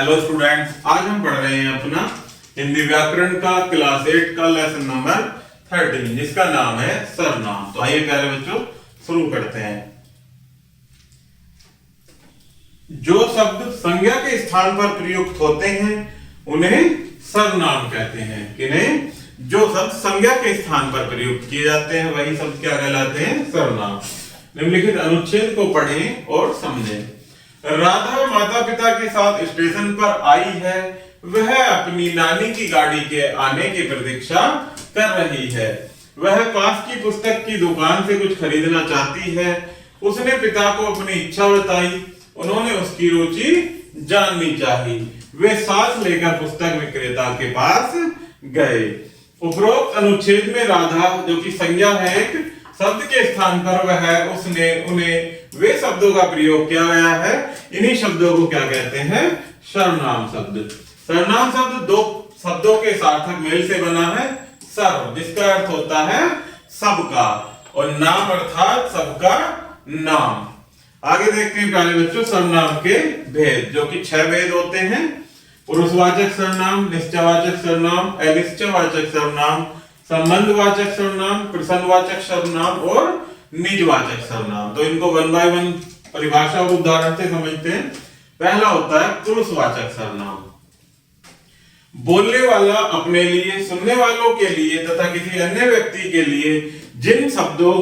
Hello students, आज हम पढ़ रहे हैं अपना हिंदी व्याकरण का क्लास 8 का लेसन नंबर 13 जिसका नाम है सर्वनाम। तो आइए प्यारे बच्चों शुरू करते हैं। जो शब्द संज्ञा के स्थान पर प्रयुक्त होते हैं उन्हें सर्वनाम कहते हैं। किन्हें? जो शब्द संज्ञा के स्थान पर प्रयुक्त किए जाते हैं वही शब्द क्या कहलाते हैं? सर्वनाम। निम्नलिखित अनुच्छेद को पढ़ें और समझें। राधा माता पिता के साथ स्टेशन पर आई है। वह अपनी नानी की गाड़ी के आने की प्रतीक्षा कर रही है। वह पास की पुस्तक की दुकान से कुछ खरीदना चाहती है। उसने पिता को अपनी इच्छा बताई। उन्होंने उसकी रुचि जाननी चाहिए। वे साथ लेकर पुस्तक विक्रेता के पास गए। उपरोक्त अनुच्छेद में राधा, जो कि संज्ञा है, एक शब्द के स्थान पर वह है, उसने, उन्हें, वे शब्दों का प्रयोग किया गया है। इन्हीं शब्दों को क्या कहते हैं? सर्वनाम शब्द। सर्वनाम शब्द दो शब्दों के सार्थक मेल से बना है। सर्व जिसका अर्थ होता है सबका, और नाम अर्थात सबका नाम। आगे देखते हैं प्यारे बच्चों सर्वनाम के भेद, जो कि 6 भेद होते हैं। पुरुषवाचक सर्वनाम, निश्चयवाचक सर्वनाम, अनिश्चयवाचक सर्वनाम, संबंधवाचक सर्वनाम, प्रसन्नवाचक सर्वनाम और निजवाचक सर्वनाम। तो इनको 1 बाय 1 परिभाषा और उदाहरण से समझते हैं। पहला होता है पुरुषवाचक सर्वनाम। बोलने वाला अपने लिए, सुनने वालों के लिए तथा किसी अन्य व्यक्ति के लिए जिन शब्दों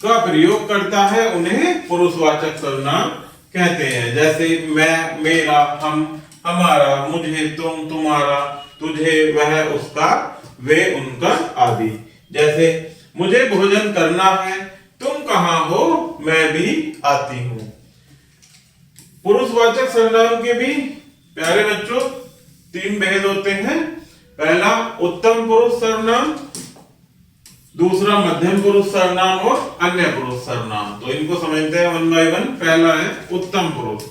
का प्रयोग करता है उन्हें पुरुषवाचक सर्वनाम कहते हैं। जैसे मैं, मेरा, हम, हमारा, मुझे, तुम, तुम्हारा, तुझे, वह, उसका, वे, उनका आदि। जैसे मुझे भोजन करना है, तुम कहां हो, मैं भी आती हूं। पुरुषवाचक सर्वनाम के भी प्यारे बच्चों 3 भेद होते हैं। पहला उत्तम पुरुष सर्वनाम, दूसरा मध्यम पुरुष सर्वनाम और अन्य पुरुष सर्वनाम। तो इनको समझते हैं 1 बाय 1। पहला है उत्तम पुरुष।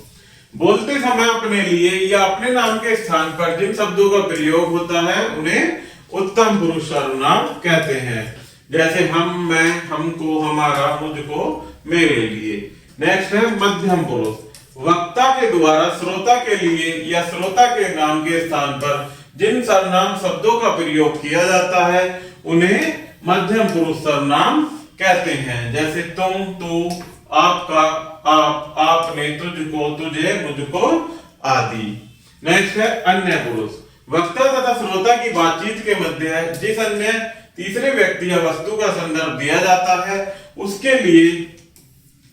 बोलते समय अपने लिए या अपने नाम के स्थान पर जिन शब्दों का प्रयोग होता है उन्हें उत्तम पुरुष सर्वनाम कहते हैं। जैसे हम, मैं, हमको, हमारा, मुझको, मेरे लिए। नेक्स्ट है मध्यम पुरुष। वक्ता के द्वारा श्रोता के लिए या श्रोता के नाम के स्थान पर जिन सर्वनाम शब्दों का प्रयोग किया जाता है उन्हें मध्यम पुरुष सर्वनाम कहते हैं। जैसे तुम, तू, आपका, आप, आपने, तुझको, तुझे, मुझको आदि। नेक्स्ट है अन्य पुरुष। वक्ता तथा श्रोता की बातचीत के मध्य जिस अन्य तीसरे व्यक्ति या वस्तु का संदर्भ दिया जाता है उसके लिए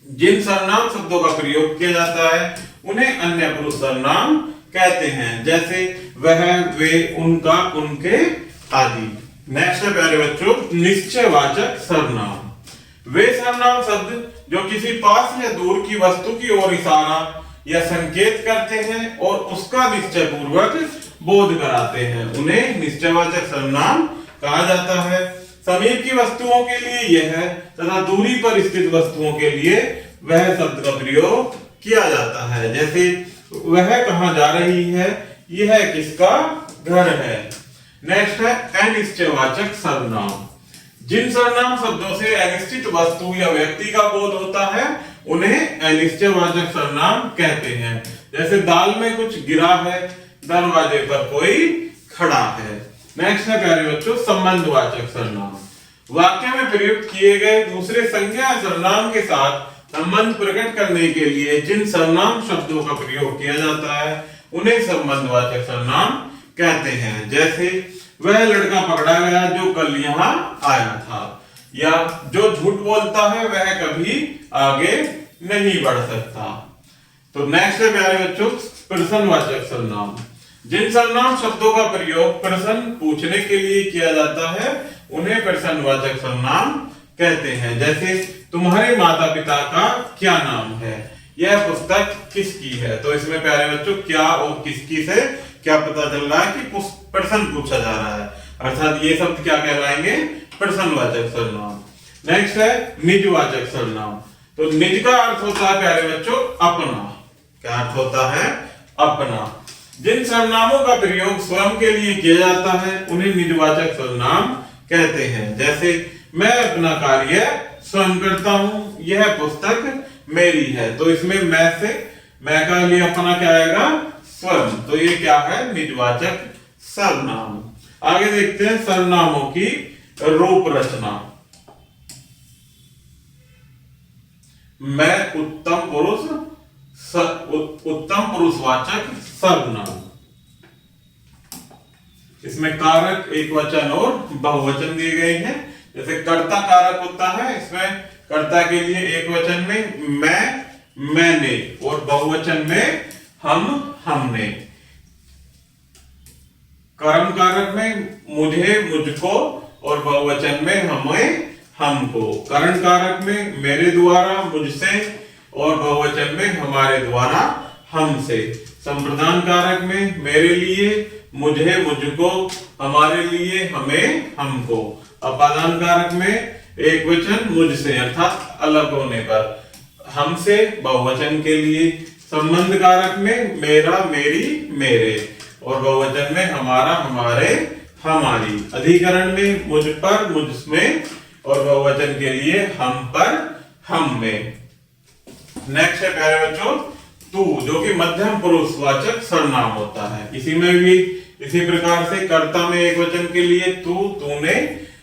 जिन सर्वनाम शब्दों का प्रयोग किया जाता है उन्हें अन्य पुरुष सर्वनाम कहते हैं। जैसे वह, वे, उनका, उनके आदि। नेक्स्ट है प्यारे बच्चों निश्चयवाचक सर्वनाम। वे सर्वनाम शब्द जो किसी पास या दूर की वस्तु की ओर इशारा या संकेत करते हैं और उसका निश्चय पूर्वक बोध कराते हैं उन्हें निश्चयवाचक सर्वनाम कहा जाता है। समीप की वस्तुओं के लिए यह तथा दूरी पर स्थित वस्तुओं के लिए वह शब्द का प्रयोग किया जाता है। जैसे वह कहां जा रही है, यह किसका घर है। नेक्स्ट है अनिश्चयवाचक सर्वनाम। जिन सर्वनाम शब्दों से अनिश्चित वस्तु या व्यक्ति का बोध होता है उन्हें अनिश्चयवाचक सर्वनाम कहते हैं। जैसे दाल में कुछ गिरा है, दरवाजे पर कोई खड़ा है। नेक्स्ट है प्यारे बच्चों संबंधवाचक सर्वनाम। वाक्य में प्रयुक्त किए गए दूसरे संज्ञा सर्वनाम के साथ संबंध प्रकट करने के लिए जिन सर्वनाम शब्दों का प्रयोग किया जाता है उन्हें संबंधवाचक सर्वनाम कहते हैं। जैसे वह लड़का पकड़ा गया जो कल यहाँ आया था, या जो झूठ बोलता है वह कभी आगे नहीं बढ़ सकता। तो नेक्स्ट है प्यारे बच्चों प्रश्नवाचक सर्वनाम। जिन सर्वनाम शब्दों का प्रयोग प्रश्न पूछने के लिए किया जाता है उन्हें प्रश्नवाचक सर्वनाम कहते हैं। जैसे तुम्हारे माता पिता का क्या नाम है, यह पुस्तक किसकी है। तो इसमें प्यारे बच्चों क्या और किसकी से क्या पता चल रहा है कि प्रश्न पूछा जा रहा है, अर्थात ये शब्द क्या कहलाएंगे? प्रश्नवाचक सर्वनाम। नेक्स्ट है निजवाचक सर्वनाम। तो निज का अर्थ होता है प्यारे बच्चों अपना। क्या अर्थ होता है? अपना। जिन सर्वनामों का प्रयोग स्वयं के लिए किया जाता है उन्हें निजवाचक सर्वनाम कहते हैं। जैसे मैं अपना कार्य स्वयं करता हूं, यह पुस्तक मेरी है। तो इसमें मैं से मैं का लिए अपना क्या आएगा? स्वर्ण। तो ये क्या है? निजवाचक सर्वनाम। आगे देखते हैं सर्वनामों की रूप रचना। मैं उत्तम पुरुष, उत्तम पुरुषवाचक सर्वनाम। इसमें कारक एकवचन और बहुवचन दिए गए हैं। जैसे कर्ता कारक होता है, इसमें कर्ता के लिए एकवचन में मैं, मैंने, और बहुवचन में हम, हमने। कर्म कारक में मुझे, मुझको, और बहुवचन में हमें, हमको। करण कारक में मेरे द्वारा, मुझसे, और बहुवचन में हमारे द्वारा, हमसे। संप्रदान कारक में मेरे लिए, मुझे, मुझको, हमारे लिए, हमें, हमको। अपादान कारक में एकवचन मुझसे अर्थात अलग होने पर, हमसे, बहुवचन के लिए। संबंध कारक में मेरा, मेरी, मेरे, और बहुवचन में हमारा, हमारे, हमारी। अधिकरण में मुझ पर, मुझमें, और बहुवचन के लिए हम पर, हम में। नेक्स्ट है प्यारे बच्चों तू, जो कि मध्यम पुरुषवाचक सर्वनाम होता है। इसी में भी इसी प्रकार से कर्ता में एकवचन के लिए तू, तूने,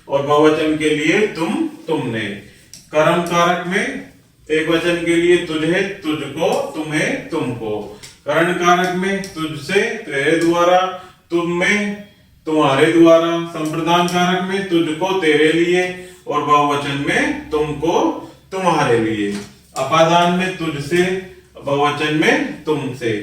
और बहुवचन के लिए तुम, तुमने। कर्म कारक में एकवचन के लिए तुझे, तुझको, तुम्हें, तुमको। करण कारक में तुझसे, तेरे द्वारा, तुम में, तुम्हारे द्वारा। संप्रदान कारक में तुझको, तेरे लिए, और बहुवचन में तुमको, तुम्हारे लिए। अपादान में तुझसे, बहुवचन में तुमसे।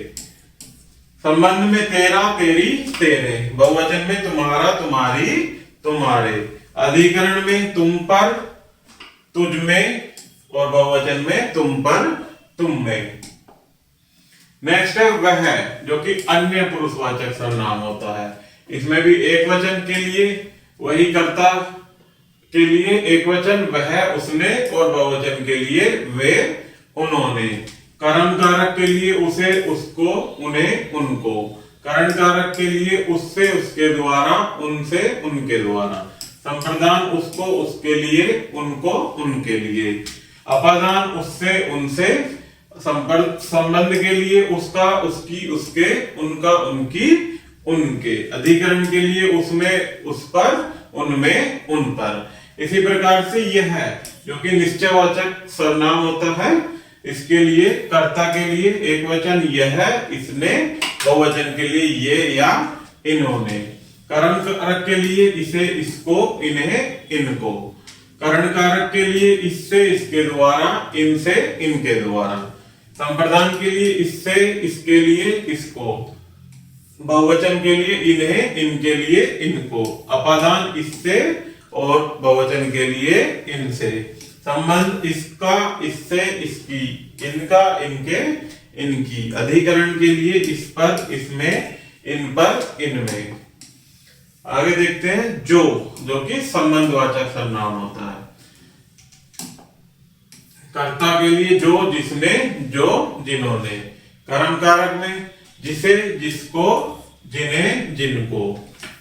संबंध में तेरा, तेरी, तेरे, बहुवचन में तुम्हारा, तुम्हारी, तुम्हारे। अधिकरण में तुम पर, तुझ में, और बहुवचन में तुम पर, तुम में। नेक्स्ट है वह, जो कि अन्य पुरुषवाचक सर्वनाम होता है। इसमें भी एकवचन के लिए वही कर्ता के लिए एकवचन वह, उसने, और बहुवचन के लिए वे, उन्होंने। कर्म कारक के लिए उसे, उसको, उन्हें, उनको। करण कारक के लिए उससे, उसके द्वारा, उनसे, उनके द्वारा। संप्रदान उसको, उसके लिए, उनको, उनके लिए। अपादान उससे, उनसे। संबंध के लिए उसका, उसकी, उसके, उनका, उनकी, उनके। अधिकरण के लिए उसमें, उस पर, उनमें, उन पर। इसी प्रकार से यह है जो कि निश्चयवाचक सर्वनाम होता है। इसके लिए कर्ता के लिए एकवचन यह, इसने, बहुवचन के लिए ये या इन्होंने। कर्म कारक के लिए इसे, इसको, इन्हें, इनको। करण कारक के लिए इससे, इसके द्वारा, इनसे, इनके द्वारा। संप्रदान के लिए इससे, इसके लिए, इसको। बहुवचन के लिए इन्हें, इनके लिए, इनको। अपादान इससे, और बहुवचन के लिए इनसे। संबंध इसका, इससे, इसकी, इनका, इनके, इनकी। अधिकरण के लिए इस पर, इसमें, इन पर, इनमें। आगे देखते हैं जो, जो कि संबंधवाचक सर्वनाम होता है। कर्ता के लिए जो, जिसने, जो, जिन्होंने। कर्म कारक में जिसे, जिसको, जिन्हें, जिनको।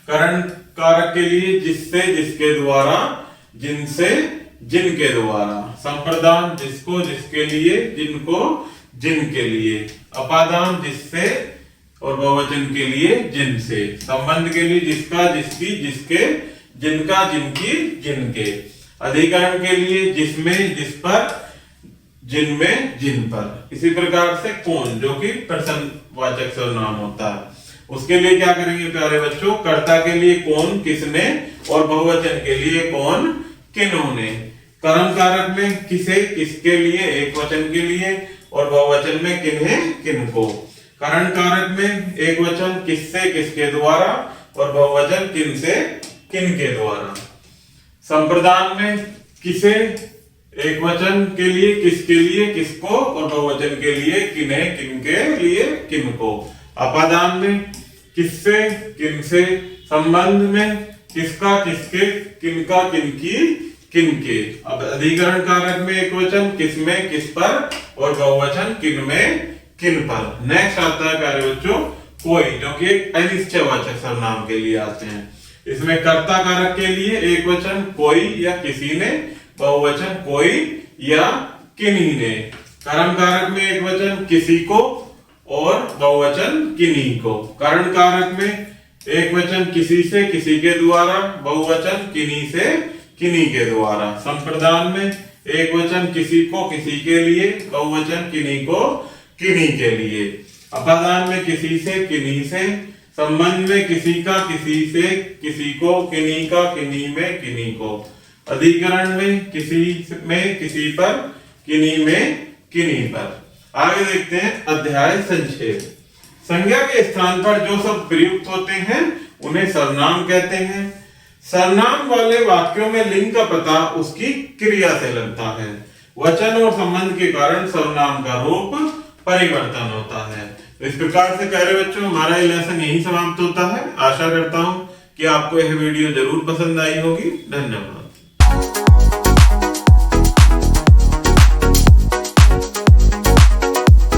करण कारक के लिए जिससे, जिसके द्वारा, जिनसे, जिनके द्वारा। संप्रदान जिसको, जिसके लिए, जिनको, जिनके लिए। अपादान जिससे, और बहुवचन के लिए जिनसे। संबंध के लिए जिसका, जिसकी, जिसके, जिनका, जिनकी, जिनके। अधिकरण के लिए जिसमें, जिस पर, जिनमें, जिन पर। इसी प्रकार से कौन, जो कि प्रश्नवाचक सर्वनाम होता है, उसके लिए क्या करेंगे प्यारे बच्चों? कर्ता के लिए कौन, किसने, और बहुवचन के लिए कौन, किन्होंने। कर्म कारक में किसे, किसके लिए, एकवचन के लिए, और बहुवचन में किन्हें, किनको। करण कारक में एकवचन किससे, किसके द्वारा, और बहुवचन किनसे, किनके द्वारा। संप्रदान में किसे, एकवचन के लिए, किसके लिए, किसको, और बहुवचन के लिए किन्हें, किनके लिए, किनको। अपादान में किससे, किनसे। संबंध में किसका, किसके, किनका, किनकी, किनके। अब अधिकरण कारक में एकवचन किसमें, किस पर, और बहुवचन किनमें, किन पर। नेक्स्ट आता है प्यारे बच्चों कोई, जो कि एक अनिश्चयवाचक सर्वनाम के लिए आते हैं। इसमें कर्ता कारक के लिए एकवचन कोई या किसी ने, बहुवचन कोई या किन्हीं ने। कर्म कारक में एकवचन किसी को, और बहुवचन किन्हीं को। करण कारक में एक वचन किसी से, किसी के द्वारा, बहुवचन किन्हीं से, किन्हीं के द्वारा। संप्रदान में एक वचन किसी को, किसी के लिए, बहुवचन किन्हीं को, किन्हीं के लिए। अपादान में किसी से, किन्हीं से। संबंध में किसी का, किसी से, किसी को, किन्हीं का, किन्हीं में, किन्हीं को। अधिकरण में किसी में, किसी पर, किन्हीं में, किन्हीं पर। आगे देखते हैं अध्याय संक्षेप। संज्ञा के स्थान पर जो शब्द प्रयुक्त होते हैं उन्हें सर्वनाम कहते हैं। सर्वनाम वाले वाक्यों में लिंग का पता उसकी क्रिया से लगता है। वचन और संबंध के कारण सर्वनाम का रूप परिवर्तन होता है। इस प्रकार से प्यारे बच्चों हमारा ये लेसन यहीं समाप्त होता है। आशा करता हूं कि आपको यह वीडियो जरूर पसंद आई होगी। धन्यवाद।